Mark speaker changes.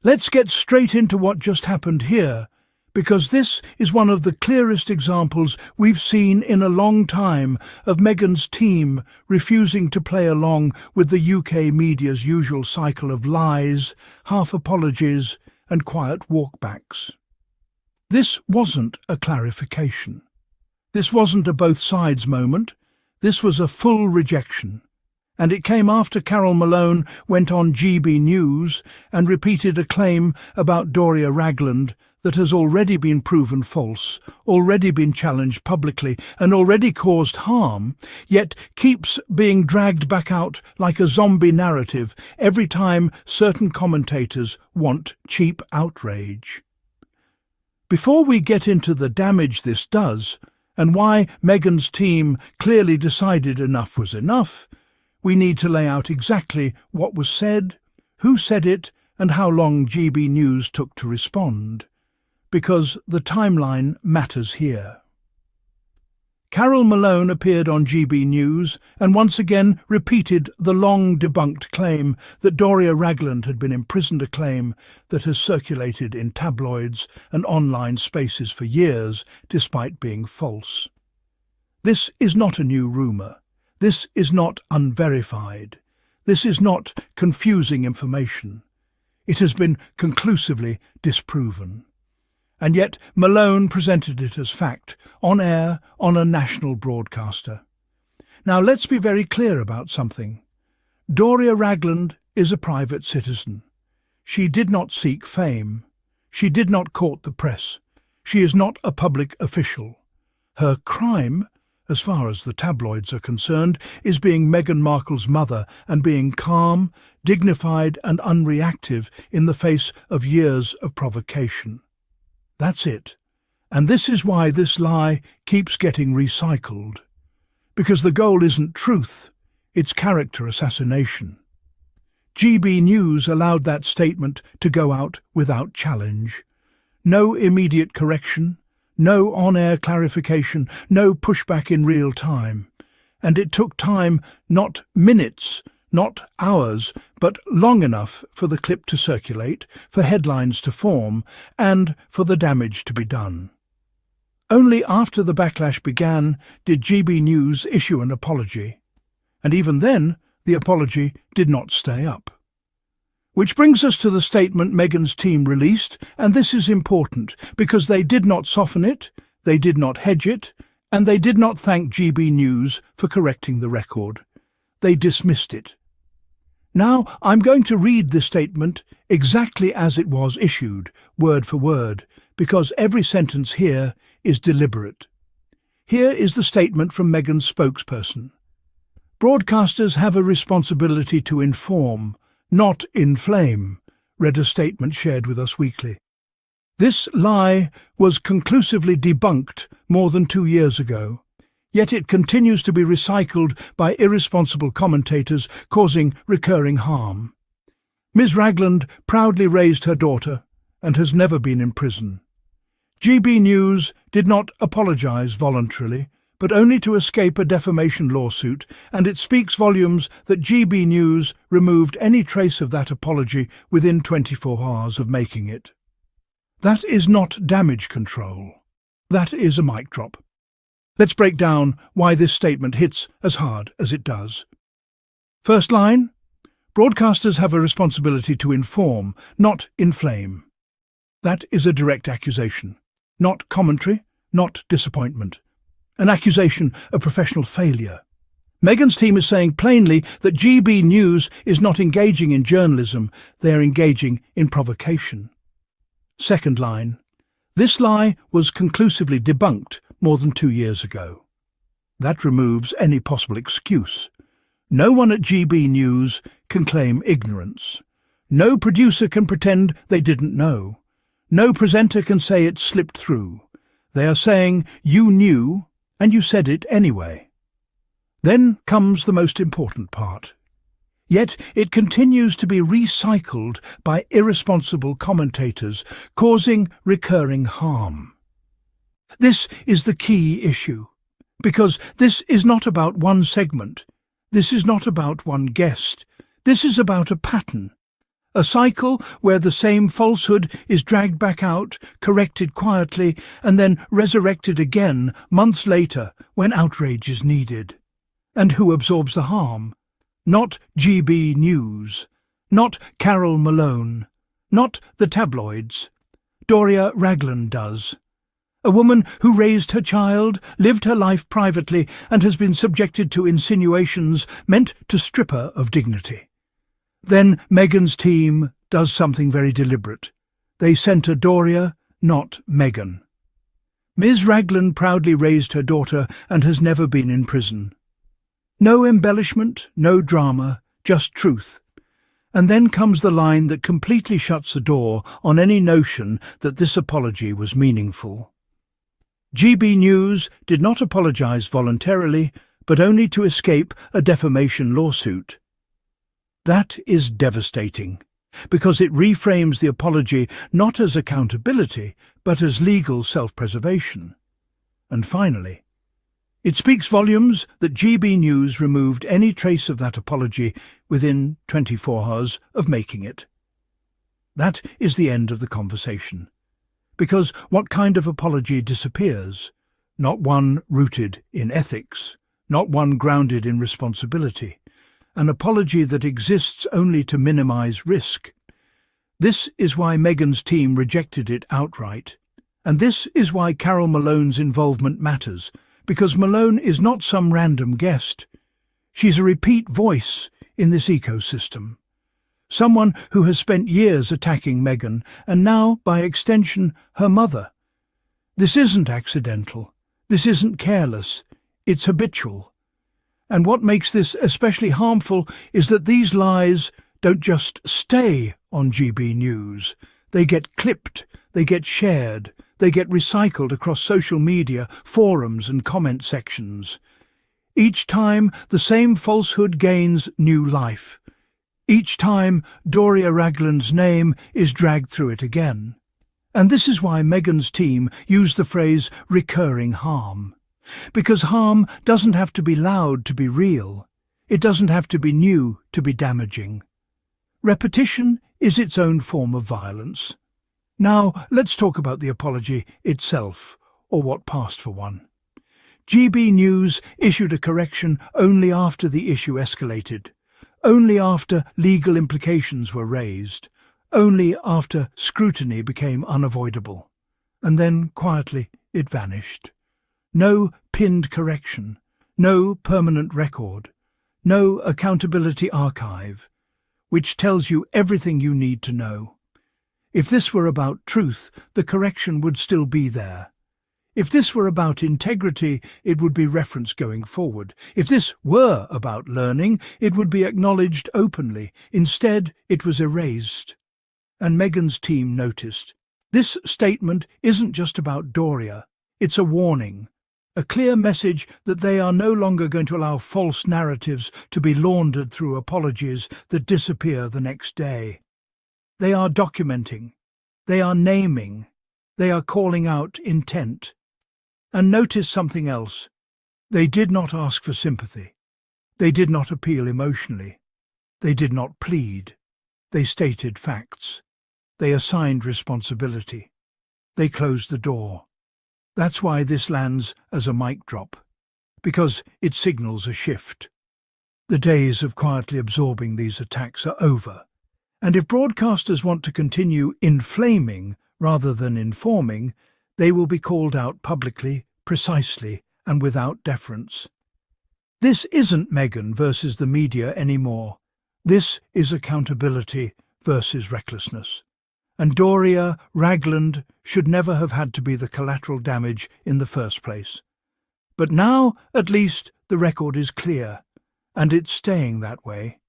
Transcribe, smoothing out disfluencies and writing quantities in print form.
Speaker 1: Let's get straight into what just happened here, because this is one of the clearest examples we've seen in a long time of Meghan's team refusing to play along with the UK media's usual cycle of lies, half-apologies and quiet walkbacks. This wasn't a clarification. This wasn't a both sides moment. This was a full rejection. And it came after Carole Malone went on GB News and repeated a claim about Doria Ragland that has already been proven false, already been challenged publicly, and already caused harm, yet keeps being dragged back out like a zombie narrative every time certain commentators want cheap outrage. Before we get into the damage this does, and why Meghan's team clearly decided enough was enough, we need to lay out exactly what was said, who said it, and how long GB News took to respond, because the timeline matters here. Carole Malone appeared on GB News and once again repeated the long-debunked claim that Doria Ragland had been imprisoned, a claim that has circulated in tabloids and online spaces for years, despite being false. This is not a new rumour. This is not unverified. This is not confusing information. It has been conclusively disproven. And yet Malone presented it as fact, on air, on a national broadcaster. Now let's be very clear about something. Doria Ragland is a private citizen. She did not seek fame. She did not court the press. She is not a public official. Her crime, as far as the tabloids are concerned, is being Meghan Markle's mother and being calm, dignified and unreactive in the face of years of provocation. That's it. And this is why this lie keeps getting recycled. Because the goal isn't truth, it's character assassination. GB News allowed that statement to go out without challenge. No immediate correction, no on-air clarification, no pushback in real time. And it took time, not minutes, not hours, but long enough for the clip to circulate, for headlines to form, and for the damage to be done. Only after the backlash began did GB News issue an apology. And even then, the apology did not stay up. Which brings us to the statement Meghan's team released, and this is important because they did not soften it, they did not hedge it, and they did not thank GB News for correcting the record. They dismissed it. Now I'm going to read the statement exactly as it was issued, word for word, because every sentence here is deliberate. Here is the statement from Meghan's spokesperson. Broadcasters have a responsibility to inform, not inflame, read a statement shared with us weekly. This lie was conclusively debunked more than 2 years ago, yet it continues to be recycled by irresponsible commentators, causing recurring harm. Ms. Ragland proudly raised her daughter and has never been in prison. GB News did not apologise voluntarily, but only to escape a defamation lawsuit, and it speaks volumes that GB News removed any trace of that apology within 24 hours of making it. That is not damage control. That is a mic drop. Let's break down why this statement hits as hard as it does. First line, broadcasters have a responsibility to inform, not inflame. That is a direct accusation, not commentary, not disappointment. An accusation of professional failure. Meghan's team is saying plainly that GB News is not engaging in journalism, they are engaging in provocation. Second line, this lie was conclusively debunked more than 2 years ago. That removes any possible excuse. No one at GB News can claim ignorance. No producer can pretend they didn't know. No presenter can say it slipped through. They are saying you knew, and you said it anyway. Then comes the most important part. Yet it continues to be recycled by irresponsible commentators, causing recurring harm. This is the key issue, because this is not about one segment. This is not about one guest. This is about a pattern A cycle where the same falsehood is dragged back out, corrected quietly, and then resurrected again months later when outrage is needed. And who absorbs the harm? Not GB News, not Carole Malone, not the tabloids. Doria Ragland does. A woman who raised her child, lived her life privately, and has been subjected to insinuations meant to strip her of dignity. Then Meghan's team does something very deliberate. They centre Doria, not Meghan. Ms. Ragland proudly raised her daughter and has never been in prison. No embellishment, no drama, just truth. And then comes the line that completely shuts the door on any notion that this apology was meaningful. GB News did not apologise voluntarily, but only to escape a defamation lawsuit. That is devastating, because it reframes the apology not as accountability, but as legal self-preservation. And finally, it speaks volumes that GB News removed any trace of that apology within 24 hours of making it. That is the end of the conversation. Because what kind of apology disappears? Not one rooted in ethics, not one grounded in responsibility. An apology that exists only to minimize risk. This is why Meghan's team rejected it outright. And this is why Carole Malone's involvement matters, because Malone is not some random guest. She's a repeat voice in this ecosystem. Someone who has spent years attacking Meghan, and now, by extension, her mother. This isn't accidental. This isn't careless. It's habitual. And what makes this especially harmful is that these lies don't just stay on GB News. They get clipped, they get shared, they get recycled across social media, forums and comment sections. Each time, the same falsehood gains new life. Each time, Doria Ragland's name is dragged through it again. And this is why Meghan's team used the phrase recurring harm. Because harm doesn't have to be loud to be real. It doesn't have to be new to be damaging. Repetition is its own form of violence. Now, let's talk about the apology itself, or what passed for one. GB News issued a correction only after the issue escalated, only after legal implications were raised, only after scrutiny became unavoidable. And then, quietly, it vanished. No pinned correction, no permanent record, no accountability archive, which tells you everything you need to know. If this were about truth, the correction would still be there. If this were about integrity, it would be referenced going forward. If this were about learning, it would be acknowledged openly. Instead, it was erased. And Meghan's team noticed. This statement isn't just about Doria. It's a warning. A clear message that they are no longer going to allow false narratives to be laundered through apologies that disappear the next day. They are documenting. They are naming. They are calling out intent. And notice something else. They did not ask for sympathy. They did not appeal emotionally. They did not plead. They stated facts. They assigned responsibility. They closed the door. That's why this lands as a mic drop, because it signals a shift. The days of quietly absorbing these attacks are over, and if broadcasters want to continue inflaming rather than informing, they will be called out publicly, precisely, and without deference. This isn't Meghan versus the media anymore. This is accountability versus recklessness. And Doria Ragland should never have had to be the collateral damage in the first place. But now, at least, the record is clear, and it's staying that way.